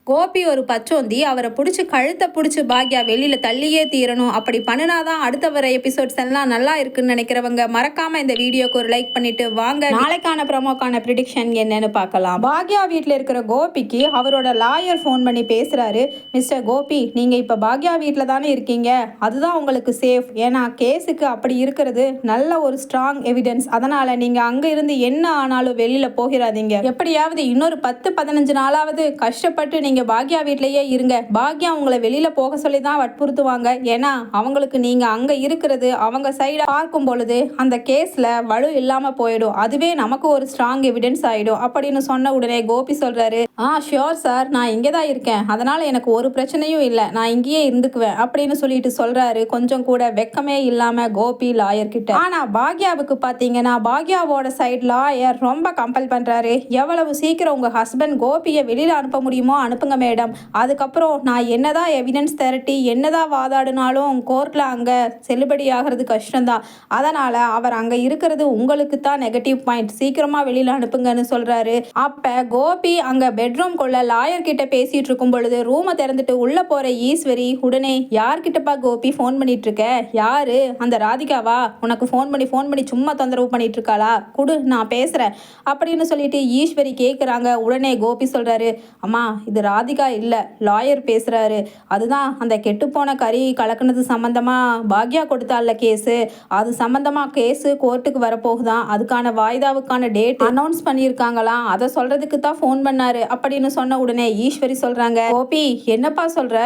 கோபி ஒரு பச்சோந்தி, அவரை பிடிச்சி கழுத்தை பிடிச்சி பாக்யா வெளியில தள்ளியே தீரணும். அப்படி பண்ணினாதான் அடுத்த வர எபிசோட்ஸ் எல்லாம் நல்லா இருக்குன்னு நினைக்கிறவங்க மறக்காம இந்த வீடியோக்கு ஒரு லைக் பண்ணிட்டு வாங்க நாளைக்கான ப்ரோமோக்கான ப்ரிடிக்ஷன் என்னன்னு பார்க்கலாம். பாக்யா வீட்டில் இருக்கிற கோபிக்கு அவரோட லாயர் ஃபோன் பண்ணி பேசுறாரு. மிஸ்டர் கோபி, நீங்க இப்ப பாக்யா வீட்டில் தானே இருக்கீங்க, அதுதான் உங்களுக்கு சேஃப். ஏன்னா கேஸுக்கு அப்படி இருக்கிறது நல்ல ஒரு ஸ்ட்ராங் எவிடன்ஸ். அதனால நீங்க அங்க இருந்து என்ன ஆனாலும் வெளியில போகிறாதீங்க. எப்படியாவது இன்னொரு 10-15 நாளாவது கஷ்டப்பட்டு நீங்க பாக்யா வீட்லயே இருங்க. பாக்யா உங்களை வெளியில போக சொல்லி தான் வற்புறுத்துவாங்க. ஏன்னா அவங்களுக்கு நீங்க அங்க இருக்கிறது அவங்க சைடா பார்க்கும் பொழுது அந்த கேஸ்ல வலு இல்லாம போயிடும். அதுவே நமக்கு ஒரு ஸ்ட்ராங் எவிடன்ஸ் ஆயிடும் அப்படின்னு சொன்ன உடனே கோபி சொல்றாரு, ஷியோர் சார், நான் இங்கே தான் இருக்கேன், அதனால எனக்கு ஒரு பிரச்சனையும் இல்லை, நான் இங்கேயே இருந்துக்குவேன் அப்படின்னு சொல்லிட்டு சொல்றாரு. கொஞ்சம் கூட வெக்கமே இல்லாம கோபி லாயர் கிட்ட. ஆனா பாக்யாவுக்கு பாத்தீங்கன்னா பாக்யாவோட சைடு லாயர் ரொம்ப கம்பல் பண்றாரு. எவ்வளவு சீக்கிரம் உங்க ஹஸ்பண்ட் கோபியை வெளியில அனுப்ப முடியுமோ அனுப்புங்க மேடம். அதுக்கப்புறம் நான் என்னதான் எவிடன்ஸ் திரட்டி என்னதான் வாதாடினாலும் கோர்ட்ல அங்க செல்லுபடி ஆகிறது கஷ்டம்தான். அதனால அவர் அங்க இருக்கிறது உங்களுக்கு தான் நெகட்டிவ் பாயிண்ட், சீக்கிரமா வெளியில அனுப்புங்கன்னு சொல்றாரு. அப்ப கோபி அங்க பெட்ரூம் குள்ள லாயர் கிட்ட பேசிட்டு இருக்கும் பொழுது ரூமை திறந்துட்டு உள்ள போற ஈஸ்வரி உடனே, யார்கிட்டப்பா கோபி ஃபோன் பண்ணிட்டு இருக்க? யாரு? அந்த ராதிகாவா உனக்கு ஃபோன் பண்ணி சும்மா தொந்தரவு பண்ணிட்டு இருக்காளா? குடு, நான் பேசுறேன் அப்படின்னு சொல்லிட்டு ஈஸ்வரி கேட்குறாங்க. உடனே கோபி சொல்றாரு, அம்மா இது ராதிகா இல்லை, லாயர் பேசுறாரு. அதுதான் அந்த கெட்டுப்போன கறி கலக்குனது சம்பந்தமா பாக்யா கொடுத்தால கேஸு, அது சம்பந்தமா கேஸு கோர்ட்டுக்கு வரப்போகுதான், அதுக்கான வாய்தாவுக்கான டேட் அனௌன்ஸ் பண்ணியிருக்காங்களாம், அதை சொல்றதுக்கு தான் ஃபோன் பண்ணாரு அப்படின்னு சொன்ன உடனே ஈஸ்வரி சொல்றாங்க, கோபி என்னப்பா சொல்ற?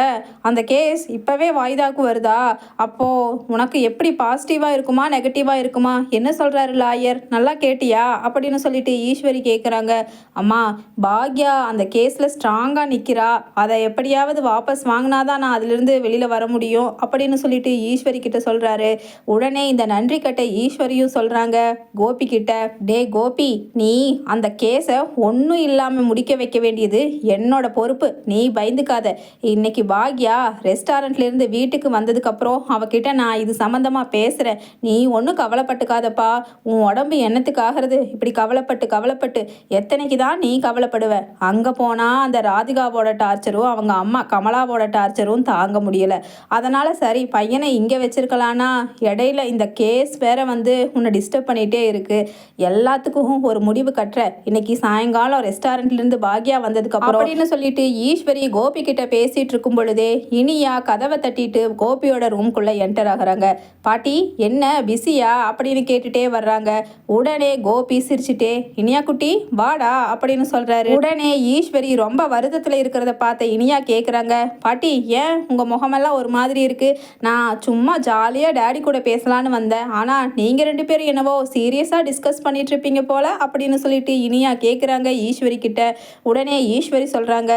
அந்த கேஸ் இப்பவே வாய்தாவுக்கு வருதா? அப்போ உனக்கு எப்படி பாசிட்டிவா இருக்குமா நெகட்டிவா இருக்குமா? என்ன சொல்றாரு லாயர், நல்லா கேட்டியா அப்படின்னு சொல்லிட்டு ஈஸ்வரி கேட்குறாங்க. அம்மா, பாக்யா அந்த கேஸ்ல ஸ்ட்ராங்கா நிக்கிறா, அதை எப்படியாவது வாபஸ் வாங்கினாதான் நான் அதிலிருந்து வெளியில வர முடியும் அப்படின்னு சொல்லிட்டு ஈஸ்வரி கிட்ட சொல்றாரு. உடனே இந்த நன்றி கட்ட ஈஸ்வரியும் சொல்றாங்க கோபி கிட்ட, டே கோபி, நீ அந்த கேஸை ஒன்றும் இல்லாம முடிக்க வைக்க வேண்டியது என்னோட பொறுப்பு, நீ பயந்துக்காத. இன்னைக்கு பாக்யா ரெஸ்டாரண்ட்ல இருந்து வீட்டுக்கு வந்ததுக்கு அப்புறம் அவகிட்ட நான் இது சம்பந்தமா பேசுறேன், நீ ஒன்றும் கவலைப்பட்டுக்காதப்பா. உன் உடம்பு என்னத்துக்கு ஆகிறது இப்படி கவலைப்பட்டு எத்தனைக்கு தான் நீ கவலைப்படுவ? அங்க போனா அந்த ராதிகாவோட டார்ச்சரும் அவங்க அம்மா கமலாவோட டார்ச்சரும் தாங்க முடியல. அதனால சரி பையனை இங்கே வச்சிருக்கலான்னா இடையில இந்த கேஸ் வேற வந்து உன்னை டிஸ்டர்ப் பண்ணிகிட்டே இருக்கு, எல்லாத்துக்கும் ஒரு முடிவு கட்டுற. இன்னைக்கு சாயங்காலம் ரெஸ்டாரண்ட்லேருந்து பாக்யா வந்ததுக்கு அப்புறம் அப்படின்னு சொல்லிட்டு ஈஸ்வரி கோபி கிட்ட பேசிட்டு இருக்கும் பொழுதே இனியா கதவை தட்டிட்டு கோபியோட ரூம்குள்ள என்டர் ஆகுறாங்க. பாட்டி என்ன பிஸியா அப்படின்னு கேட்டுட்டே வர்றாங்க. உடனே கோபி சிரிச்சுட்டே, இனியா குட்டி வாடா அப்படின்னு சொல்றாரு. உடனே ஈஸ்வரி ரொம்ப வருத்தத்தில் இருக்கிறத பார்த்த இனியா கேட்குறாங்க, பாட்டி ஏன் உங்கள் முகமெல்லாம் ஒரு மாதிரி இருக்கு? நான் சும்மா ஜாலியாக டேடி கூட பேசலான்னு வந்தேன், ஆனால் நீங்கள் 2 பேரும் என்னவோ சீரியஸாக டிஸ்கஸ் பண்ணிட்டு இருப்பீங்க போல அப்படின்னு சொல்லிட்டு இனியா கேட்குறாங்க ஈஸ்வரி கிட்ட. உடனே ஈஸ்வரி சொல்கிறாங்க,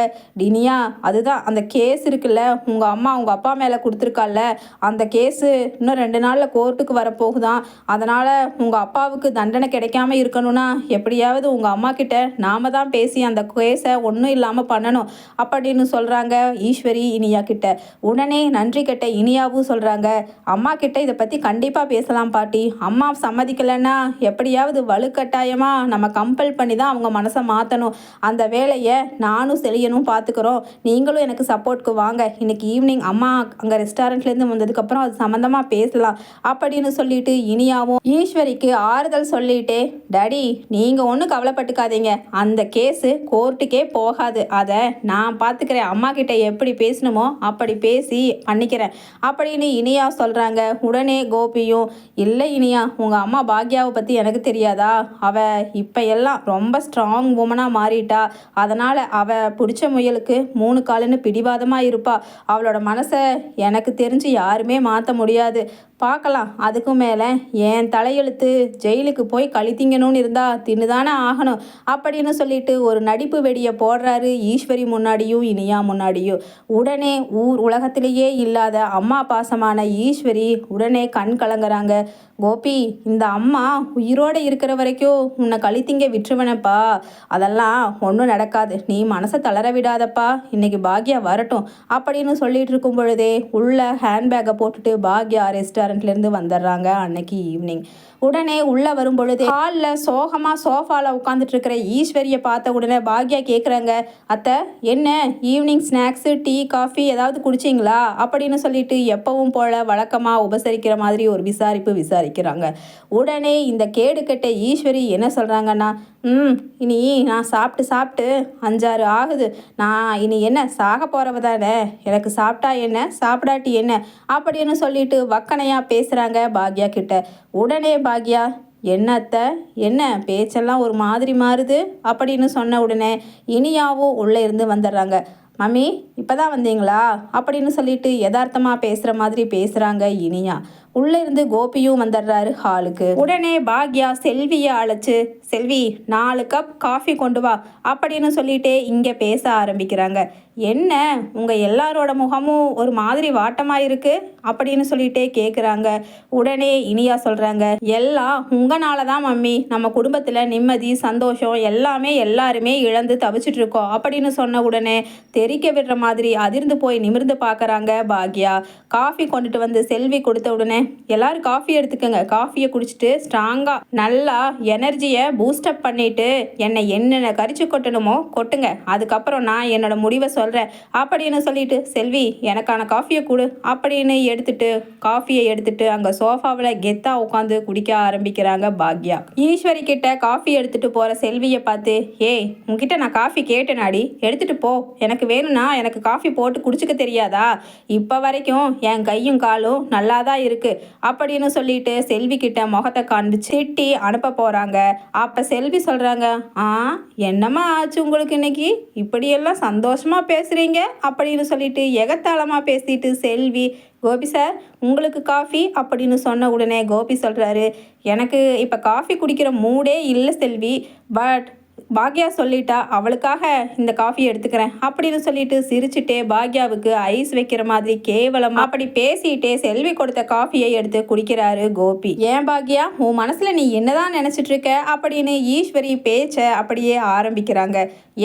இனியா அதுதான் அந்த கேஸ் இருக்குல்ல, உங்கள் அம்மா உங்கள் அப்பா மேலே கொடுத்துருக்கால, அந்த கேஸு இன்னும் 2 நாளில் கோர்ட்டுக்கு வரப்போகுதான். அதனால் உங்கள் அப்பாவுக்கு தண்டனை கிடைக்காம இருக்கணும்னா எப்படியாவது உங்கள் அம்மா கிட்ட நாம தான் பேசி அந்த கேஸை ஒன்றும் இல்லாமல் பண்ணணும் அப்படின்னு சொல்கிறாங்க ஈஸ்வரி இனியா கிட்ட. உடனே நன்றி கெட்ட இனியாவும் சொல்கிறாங்க, அம்மா கிட்ட இதை பற்றி கண்டிப்பாக பேசலாம் பாட்டி, அம்மா சம்மதிக்கலைன்னா எப்படியாவது வலுக்கட்டாயமாக நம்ம கம்பல் பண்ணி தான் அவங்க மனசை மாற்றணும், அந்த வேலையை நானும் செழியனும் பார்த்துக்கிறோம், நீங்களும் எனக்கு சப்போர்ட்க்கு வாங்க, இன்னைக்கு ஈவினிங் அம்மா அங்கே ரெஸ்டாரண்ட்லேருந்து வந்ததுக்கப்புறம் அது சம்மந்தமாக பேசலாம் அப்படின்னு சொல்லிட்டு இனியாவும் ஈஸ்வரிக்கு ஆறுதல் சொல்லிட்டு, டாடி நீங்கள் ஒன்றும் கவலைப்பட்டுக்காதீங்க, அந்த கேஸு கோர்ட்டுக்கே போகாது, அதை நான் பார்த்துக்கிறேன், அம்மா கிட்ட எப்படி பேசணுமோ அப்படி பேசி பண்ணிக்கிறேன் அப்படின்னு இனியா சொல்கிறாங்க. உடனே கோபியும், இல்லை இனியா, உங்கள் அம்மா பாக்யாவை பற்றி எனக்கு தெரியாதா? அவள் இப்போ எல்லாம் ரொம்ப ஸ்ட்ராங் உமனாக மாறிட்டா, அதனால் அவள் பிடிச்ச முயலுக்கு 3 காலுன்னு பிடிவாதமாக இருப்பா, அவளோட மனசை எனக்கு தெரிஞ்சு யாருமே மாற்ற முடியாது, பார்க்கலாம், அதுக்கும் மேலே என் தலையெழுத்து ஜெயிலுக்கு போய் கழித்திங்கணும்னு இருந்தா தின்னுதானே ஆகணும் அப்படின்னு சொல்லிட்டு ஒரு நடிப்பு வெடியை போடுறாரு ஈஸ்வரி முன்னாடியும் இனியா முன்னாடியும். உடனே உலகத்திலேயே இல்லாத அம்மா பாசமான ஈஸ்வரி உடனே கண் கலங்குறாங்க. கோபி, இந்த அம்மா உயிரோடு இருக்கிற வரைக்கும் உன்னை கழித்திங்க விட்டுருவனப்பா, அதெல்லாம் ஒன்றும் நடக்காது, நீ மனசை தளர விடாதப்பா, இன்னைக்கு பாக்யா வரட்டும் அப்படின்னு சொல்லிட்டு இருக்கும் பொழுதே உள்ள ஹேண்ட்பேக்கை போட்டுட்டு பாக்யா ரெஸ்டாரண்ட் ரெஸ்டாரண்ட்லேருந்து வந்துடுறாங்க அன்னைக்கு ஈவினிங். உடனே உள்ளே வரும் பொழுது ஹாலில் சோகமாக சோஃபாவில் உட்காந்துட்டு இருக்கிற ஈஸ்வரியை பார்த்த உடனே பாக்யா கேட்குறாங்க, அத்தை என்ன ஈவினிங் ஸ்நாக்ஸு டீ காஃபி ஏதாவது குடிச்சிங்களா அப்படின்னு சொல்லிட்டு எப்பவும் போல் வழக்கமாக உபசரிக்கிற மாதிரி ஒரு விசாரிக்கிறாங்க. உடனே இந்த கேடு கெட்ட ஈஸ்வரி என்ன சொல்கிறாங்கன்னா, இனி நான் சாப்பிட்டு 5-6 ஆகுது, நான் இனி என்ன சாக போகிறவ தானே, எனக்கு சாப்பிட்டா என்ன சாப்பிடாட்டி என்ன அப்படின்னு சொல்லிட்டு வக்கனையாக பேசுகிறாங்க பாக்யா கிட்ட. உடனே பாக்யா, என்ன அத்தை என்ன பேச்செல்லாம் ஒரு மாதிரி மாறுது அப்படின்னு சொன்ன உடனே இனியாவும் உள்ளே இருந்து வந்துடுறாங்க. மம்மி இப்போ தான் வந்தீங்களா அப்படின்னு சொல்லிட்டு யதார்த்தமாக பேசுகிற மாதிரி பேசுகிறாங்க இனியா. உள்ளே இருந்து கோபியும் வந்துடுறாரு ஹாலுக்கு. உடனே பாக்யா செல்வியை அழைச்சி, செல்வி 4 கப் காஃபி கொண்டு வா அப்படின்னு சொல்லிட்டே இங்கே பேச ஆரம்பிக்கிறாங்க. என்ன உங்கள் எல்லாரோட முகமும் ஒரு மாதிரி வாட்டமாக இருக்குது அப்படின்னு சொல்லிட்டே கேட்குறாங்க. உடனே இனியா சொல்கிறாங்க, எல்லாம் உங்களால தான் மம்மி, நம்ம குடும்பத்தில் நிம்மதி சந்தோஷம் எல்லாருமே இழந்து தவிச்சிட்ருக்கோம் அப்படின்னு சொன்ன உடனே தெரிக்க விடுற மாதிரி அதிர்ந்து போய் நிமிர்ந்து பார்க்குறாங்க பாக்யா. காஃபி கொண்டுட்டு வந்து செல்வி கொடுத்த உடனே, எல்லாரும் காஃபி எடுத்துக்கோங்க, காஃபியை குடிச்சிட்டு ஸ்ட்ராங்காக நல்லா எனர்ஜியை பூஸ்டப் பண்ணிவிட்டு என்னென்ன கரிச்சு கொட்டணுமோ கொட்டுங்க, அதுக்கப்புறம் நான் என்னோட முடிவை சொல்கிறேன் அப்படின்னு சொல்லிட்டு, செல்வி எனக்கான காஃபியை கொடு அப்படின்னு காஃபியை எடுத்துட்டு அங்கே சோஃபாவில் கெத்தாக உட்காந்து குடிக்க ஆரம்பிக்கிறாங்க பாக்யா. ஈஸ்வரி கிட்ட காஃபி எடுத்துகிட்டு போகிற செல்வியை பார்த்து, ஏய் உங்ககிட்ட நான் காஃபி கேட்டேனாடி, எடுத்துகிட்டு போ, எனக்கு வேணும்னா எனக்கு காஃபி போட்டு குடிச்சிக்க தெரியாதா, இப்போ வரைக்கும் என் கையும் காலும் நல்லா தான் இருக்குது அப்படின்னு சொல்லிட்டு செல்வி கிட்ட முகத்தை காண்பிச்சு திட்டி அனுப்ப போகிறாங்க. அப்போ செல்வி சொல்கிறாங்க, என்னம்மா ஆச்சு உங்களுக்கு இன்னைக்கு, இப்படியெல்லாம் சந்தோஷமாக பேசுகிறீங்க அப்படின்னு சொல்லிட்டு எகத்தாளமாக பேசிட்டு செல்வி, கோபி சார் உங்களுக்கு காஃபி அப்படின்னு சொன்ன உடனே கோபி சொல்கிறாரு, எனக்கு இப்போ காஃபி குடிக்கிற மூடே இல்லை செல்வி, பட் பாக்யா சொல்லிட்டா அவளுக்காக இந்த காஃபி எடுத்துக்கிறேன் அப்படின்னு சொல்லிட்டு சிரிச்சுட்டே பாக்யாவுக்கு ஐஸ் வைக்கிற மாதிரி கேவலம் அப்படி பேசிட்டே செல்வி கொடுத்த காஃபியை எடுத்து குடிக்கிறாரு கோபி. ஏன் பாக்யா உன் மனசுல நீ என்னதான் நினைச்சிட்டு இருக்க அப்படின்னு ஈஸ்வரி பேச்ச அப்படியே ஆரம்பிக்கிறாங்க.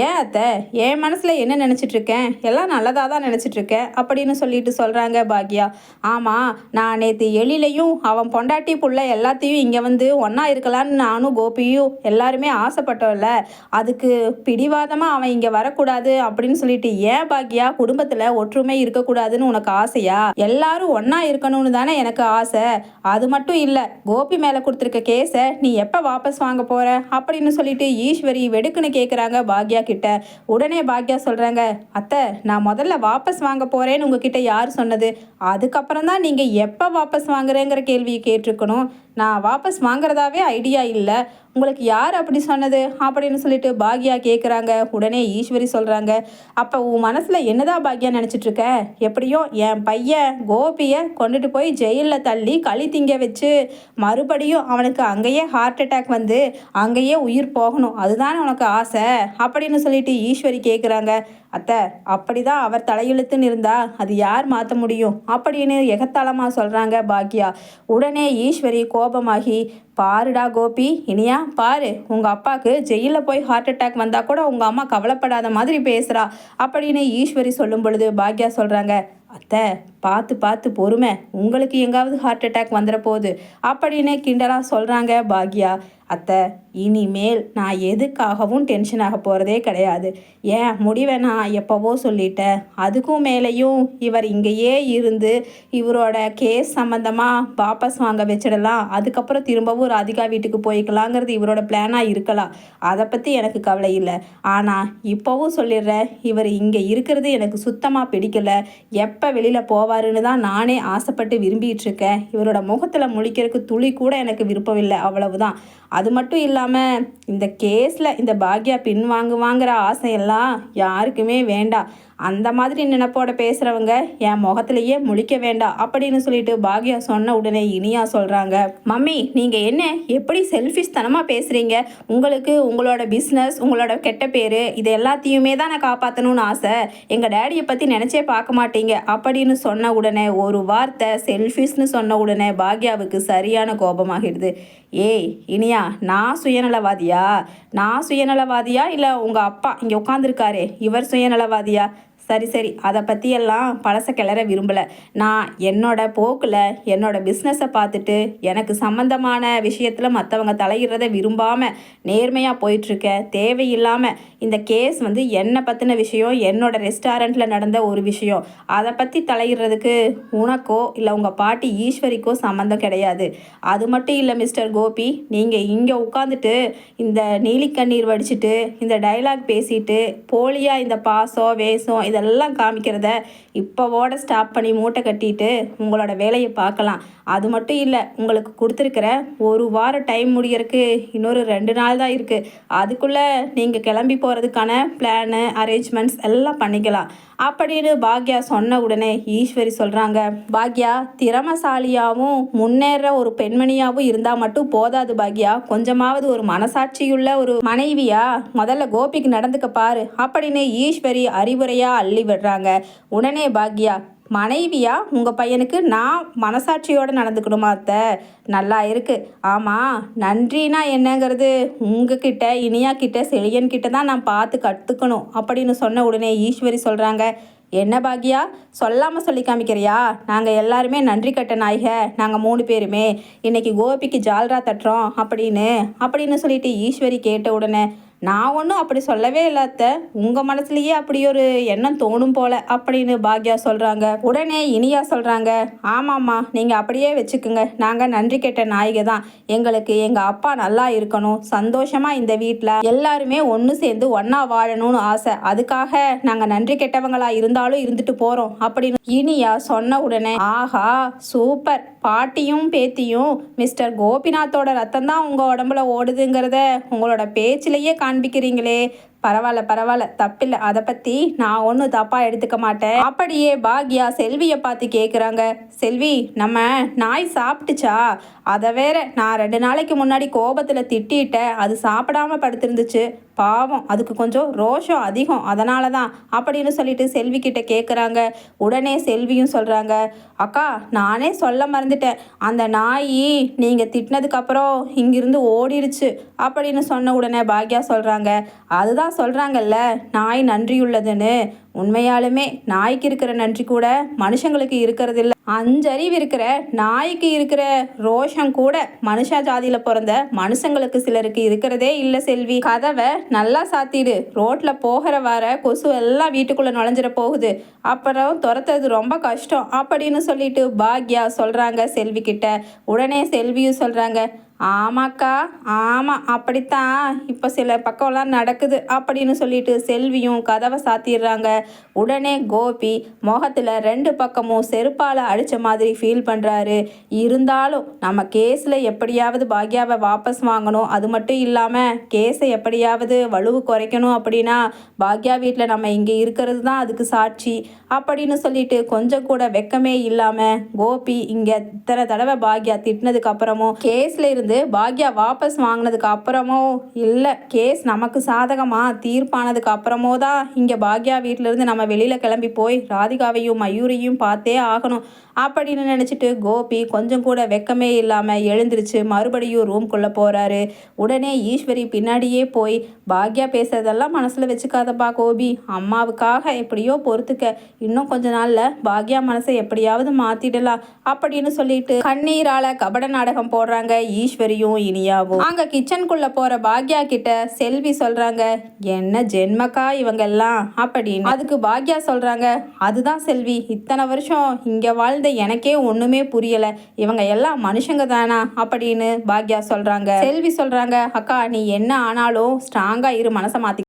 ஏன் அத்தை என் மனசுல என்ன நினைச்சிட்டு இருக்கேன், எல்லாம் நல்லதா தான் நினைச்சிட்டு இருக்கேன் அப்படின்னு சொல்லிட்டு சொல்றாங்க பாக்யா. ஆமா நான் நேற்று எழிலையும் அவன் பொண்டாட்டி புள்ள எல்லாத்தையும் இங்க வந்து ஒன்னா இருக்கலான்னு நானும் கோபியும் எல்லாருமே ஆசைப்பட்டோம்ல, அதுக்கு பிடிவாதமாக அவன் இங்கே வரக்கூடாது அப்படின்னு சொல்லிட்டு, ஏன் பாக்யா குடும்பத்தில் ஒற்றுமை இருக்கக்கூடாதுன்னு உனக்கு ஆசையா, எல்லாரும் ஒன்றா இருக்கணும்னு தானே எனக்கு ஆசை, அது மட்டும் இல்லை கோபி மேலே கொடுத்துருக்க கேஸை நீ எப்போ வாபஸ் வாங்க போகிற அப்படின்னு சொல்லிட்டு ஈஸ்வரி வெடுக்குன்னு கேட்குறாங்க பாக்யா கிட்ட. உடனே பாக்யா சொல்கிறாங்க, அத்தை நான் முதல்ல வாபஸ் வாங்க போகிறேன்னு உங்ககிட்ட யார் சொன்னது, அதுக்கப்புறம் தான் நீங்கள் எப்போ வாபஸ் வாங்குறேங்கிற கேள்வியை கேட்டிருக்கணும், நான் வாபஸ் வாங்குறதாவே ஐடியா இல்லை, உங்களுக்கு யார் அப்படி சொன்னது அப்படின்னு சொல்லிட்டு பாக்யா கேட்குறாங்க. உடனே ஈஸ்வரி சொல்கிறாங்க, அப்போ உன் மனசில் என்னதான் பாக்யா நினச்சிட்ருக்க, எப்படியோ என் பையன் கோபியை கொண்டுட்டு போய் ஜெயிலில் தள்ளி களி திங்க வச்சு மறுபடியும் அவனுக்கு அங்கேயே ஹார்ட் அட்டாக் வந்து அங்கேயே உயிர் போகணும், அதுதானே உனக்கு ஆசை அப்படின்னு சொல்லிட்டு ஈஸ்வரி கேட்குறாங்க. அத்தை அப்படிதான் அவர் தலையெழுத்துன்னு இருந்தா அது யார் மாற்ற முடியும் அப்படின்னு எகத்தாளமாக சொல்கிறாங்க பாக்யா. உடனே ஈஸ்வரி கோபமாகி, பாருடா கோபி, இனியா பாரு, உங்கள் அப்பாவுக்கு ஜெயிலில் போய் ஹார்ட் அட்டாக் வந்தால் கூட உங்கள் அம்மா கவலைப்படாத மாதிரி பேசுகிறா அப்படின்னு ஈஸ்வரி சொல்லும் பொழுது பாக்யா சொல்கிறாங்க, அத்தை பார்த்து பொறுமை, உங்களுக்கு எங்காவது ஹார்ட் அட்டாக் வந்துட போகுது அப்படின்னு கிண்டலாக சொல்கிறாங்க பாக்யா. அத்தை இனிமேல் நான் எதுக்காகவும் டென்ஷன் ஆக போகிறதே கிடையாது, ஏன் முடிவை நான் எப்போவோ சொல்லிட்டேன், அதுக்கும் மேலேயும் இவர் இங்கேயே இருந்து இவரோட கேஸ் சம்மந்தமாக வாபஸ் வாங்க வச்சிடலாம், அதுக்கப்புறம் திரும்பவும் ராதிகா வீட்டுக்கு போய்க்கலாங்கிறது இவரோட பிளானாக இருக்கலாம், அதை பற்றி எனக்கு கவலை இல்லை, ஆனால் இப்போவும் சொல்லிடுறேன், இவர் இங்கே இருக்கிறது எனக்கு சுத்தமாக பிடிக்கலை, எப்போ வெளியில் போவாருன்னு தான் நானே ஆசைப்பட்டு விரும்பிகிட்டு இருக்கேன், இவரோட முகத்தில் முழிக்கிறதுக்கு துளி கூட எனக்கு விருப்பம் இல்லை, அவ்வளவுதான். அது மட்டும் இல்லாமல் இந்த கேஸில் இந்த பாக்யா வாங்குற ஆசையெல்லாம் யாருக்குமே வேண்டாம், அந்த மாதிரி நினைப்போட பேசுகிறவங்க என் முகத்திலேயே முழிக்க வேண்டாம் அப்படின்னு சொல்லிட்டு பாக்யா சொன்ன உடனே இனியா சொல்கிறாங்க, மம்மி நீங்கள் என்ன எப்படி செல்ஃபிஷ் தனமாக பேசுகிறீங்க, உங்களுக்கு உங்களோட பிஸ்னஸ் உங்களோட கெட்ட பேர் இது எல்லாத்தையுமே தான் நான் காப்பாற்றணும்னு ஆசை, எங்கள் டேடியை பற்றி நினச்சே பார்க்க மாட்டீங்க அப்படின்னு சொன்ன உடனே ஒரு வார்த்தை செல்ஃபிஷ்னு சொன்ன உடனே பாக்யாவுக்கு சரியான கோபமாகிடுது. ஏய் இனியா நான் சுயநலவாதியா இல்லை உங்கள் அப்பா இங்கே உட்காந்துருக்காரே இவர் சுயநலவாதியா, சரி சரி, அதை பற்றியெல்லாம் பழச கிளற விரும்பலை. நான் என்னோட போக்கில் என்னோட பிஸ்னஸை பார்த்துட்டு எனக்கு சம்மந்தமான விஷயத்தில் மற்றவங்க தலையிடுறதை விரும்பாமல் நேர்மையாக போயிட்டுருக்கேன். தேவையில்லாமல் இந்த கேஸ் வந்து என்னை பற்றின விஷயம், என்னோட ரெஸ்டாரண்ட்டில் நடந்த ஒரு விஷயம். அதை பற்றி தலையிடுறதுக்கு உனக்கோ இல்லை உங்கள் பாட்டி ஈஸ்வரிக்கோ சம்மந்தம் கிடையாது. அது மட்டும் இல்லை மிஸ்டர் கோபி, நீங்கள் இங்கே உட்காந்துட்டு இந்த நீலிக்கண்ணீர் வடிச்சிட்டு இந்த டைலாக் பேசிட்டு போலியாக இந்த பாசம் வேஷம் இதெல்லாம் காமிக்கிறத இப்போவோட ஸ்டாப் பண்ணி மூட்டை கட்டிட்டு உங்களோட வேலையை பார்க்கலாம். அது மட்டும் இல்லை, உங்களுக்கு கொடுத்துருக்கிற ஒரு வாரம் டைம் முடியறதுக்கு இன்னொரு 2 நாள் தான் இருக்குது. அதுக்குள்ளே நீங்கள் கிளம்பி போகிறதுக்கான பிளானு அரேஞ்ச்மெண்ட்ஸ் எல்லாம் பண்ணிக்கலாம் அப்படின்னு பாக்யா சொன்ன உடனே ஈஸ்வரி சொல்கிறாங்க, பாக்யா திறமசாலியாகவும் முன்னேற ஒரு பெண்மணியாகவும் இருந்தால் மட்டும் போதாது பாக்யா, கொஞ்சமாவது ஒரு மனசாட்சியுள்ள ஒரு மனைவியா முதல்ல கோபிக்கு நடந்துக்க பாரு அப்படின்னு ஈஸ்வரி அறிவுரையாக அள்ளி விடுறாங்க. உடனே பாக்யா, மனைவியா உங்கள் பையனுக்கு நான் மனசாட்சியோடு நடந்துக்கணுமா அத்தை? நல்லா இருக்குது. ஆமாம், நன்றினா என்னங்கிறது உங்ககிட்ட இனியா கிட்ட செழியன் கிட்ட தான் நான் பார்த்து கற்றுக்கணும் அப்படின்னு சொன்ன உடனே ஈஸ்வரி சொல்கிறாங்க, என்ன பாக்யா சொல்லாமல் சொல்லி காமிக்கிறியா? நாங்கள் எல்லாருமே நன்றி கட்ட நாய்க, நாங்கள் 3 பேருமே இன்றைக்கி கோபிக்கு ஜால்ரா தட்டுறோம் அப்படின்னு சொல்லிட்டு ஈஸ்வரி கேட்ட உடனே, நான் ஒன்றும் அப்படி சொல்லவே இல்லை அத்தை, உங்கள் மனசுலேயே அப்படி ஒரு எண்ணம் தோணும் போல அப்படின்னு பாக்யா சொல்கிறாங்க. உடனே இனியா சொல்கிறாங்க, ஆமாம்மா நீங்கள் அப்படியே வச்சுக்குங்க, நாங்கள் நன்றி கெட்ட நாய்க தான். எங்களுக்கு எங்கள் அப்பா நல்லா இருக்கணும், சந்தோஷமாக இந்த வீட்டில் எல்லாருமே ஒன்று சேர்ந்து ஒன்றா வாழணும்னு ஆசை, அதுக்காக நாங்கள் நன்றி கெட்டவங்களாக இருந்தாலும் இருந்துட்டு போகிறோம் அப்படின்னு இனியா சொன்ன உடனே, ஆஹா சூப்பர், பாட்டியும் பேத்தியும் மிஸ்டர் கோபிநாத்தோட ரத்தம் தான் உங்கள் உடம்புல ஓடுதுங்கிறத உங்களோட பேச்சிலேயே காண்பிக்கிறீங்களே, பரவாயில்ல தப்பில்லை, அதை பற்றி நான் ஒன்றும் தப்பாக எடுத்துக்க மாட்டேன். அப்படியே பாக்யா செல்வியை பார்த்து கேட்குறாங்க, செல்வி நம்ம நாய் சாப்பிட்டுச்சா? அதை வேற நான் 2 நாளைக்கு முன்னாடி கோபத்தில் திட்டிட்டேன், அது சாப்பிடாம படுத்திருந்துச்சு, பாவம் அதுக்கு கொஞ்சம் ரோஷம் அதிகம், அதனால தான் அப்படின்னு சொல்லிட்டு செல்வி கிட்ட கேட்குறாங்க. உடனே செல்வியும் சொல்கிறாங்க, அக்கா நானே சொல்ல மறந்துட்டேன், அந்த நாய் நீங்கள் திட்டினதுக்கப்புறம் இங்கிருந்து ஓடிடுச்சு அப்படின்னு சொன்ன உடனே பாக்யா சொல்கிறாங்க, அதுதான் சொல்கிறாங்கல்ல நாய் நன்றியுள்ளதுன்னு, உண்மையாலுமே நாய்க்கு இருக்கிற நன்றி கூட மனுஷங்களுக்கு இருக்கிறது இல்லை. 5 அறிவு இருக்கிற நாய்க்கு இருக்கிற ரோஷம் கூட மனுஷா ஜாதியில் பிறந்த மனுஷங்களுக்கு சிலருக்கு இருக்கிறதே இல்லை செல்வி. கதவை நல்லா சாத்திடு, ரோட்டில் போகிற வர கொசு எல்லாம் வீட்டுக்குள்ளே நுழைஞ்சிட போகுது, அப்புறம் துரத்துறது ரொம்ப கஷ்டம் அப்படின்னு சொல்லிட்டு பாக்யா சொல்கிறாங்க செல்வி கிட்ட. உடனே செல்வியும் சொல்கிறாங்க, ஆமாக்கா ஆமாம் அப்படித்தான் இப்போ சில பக்கம்லாம் நடக்குது அப்படின்னு சொல்லிட்டு செல்வியும் கதவை சாத்திடுறாங்க. உடனே கோபி முகத்தில் 2 பக்கமும் செருப்பால் அடித்த மாதிரி ஃபீல் பண்ணுறாரு. இருந்தாலும் நம்ம கேஸில் எப்படியாவது பாக்யாவை வாபஸ் வாங்கணும், அது மட்டும் இல்லாமல் கேஸை எப்படியாவது வலுவு குறைக்கணும், அப்படின்னா பாக்யா வீட்டில் நம்ம இங்கே இருக்கிறது தான் அதுக்கு சாட்சி அப்படின்னு சொல்லிட்டு கொஞ்சம் கூட வெக்கமே இல்லாமல் கோபி இங்கே இத்தனை தடவை பாக்யா திட்டினதுக்கு அப்புறமும் கேஸில் இருந்து பாக்யா வாபஸ் வாங்கினதுக்கு அப்புறமோ இல்லை கேஸ் நமக்கு சாதகமாக தீர்ப்பானதுக்கு அப்புறமோ தான் இங்கே பாக்யா வீட்டிலேருந்து நம்ம வெளியில் கிளம்பி போய் ராதிகாவையும் மயூரையும் பார்த்தே ஆகணும் அப்படின்னு நினச்சிட்டு கோபி கொஞ்சம் கூட வெக்கமே இல்லாமல் எழுந்திருச்சு மறுபடியும் ரூம்குள்ளே போகிறாரு. உடனே ஈஸ்வரி பின்னாடியே போய், பாக்யா பேசுறதெல்லாம் மனசில் வச்சுக்காதப்பா கோபி, அம்மாவுக்காக எப்படியோ பொறுத்துக்க, இன்னும் கொஞ்ச நாளில் பாக்யா மனசை எப்படியாவது மாற்றிடலாம் அப்படின்னு சொல்லிட்டு கண்ணீரால் கபட நாடகம் போடுறாங்க ஈஸ்வரியும் இனியாவும். அங்கே கிச்சனுக்குள்ளே போகிற பாக்யா கிட்ட செல்வி சொல்கிறாங்க, என்ன ஜென்மக்கா இவங்கெல்லாம் அப்படின்னு. அதுக்கு பாக்யா சொல்கிறாங்க, அதுதான் செல்வி, இத்தனை வருஷம் இங்கே வாழ்ந்த எனக்கே ஒன்றுமே புரியலை, இவங்க எல்லாம் மனுஷங்க தானா அப்படின்னு பாக்யா சொல்கிறாங்க. செல்வி சொல்கிறாங்க, அக்கா நீ என்ன ஆனாலும் ஸ்ட்ராங்காக இரு, மனசை மாற்றி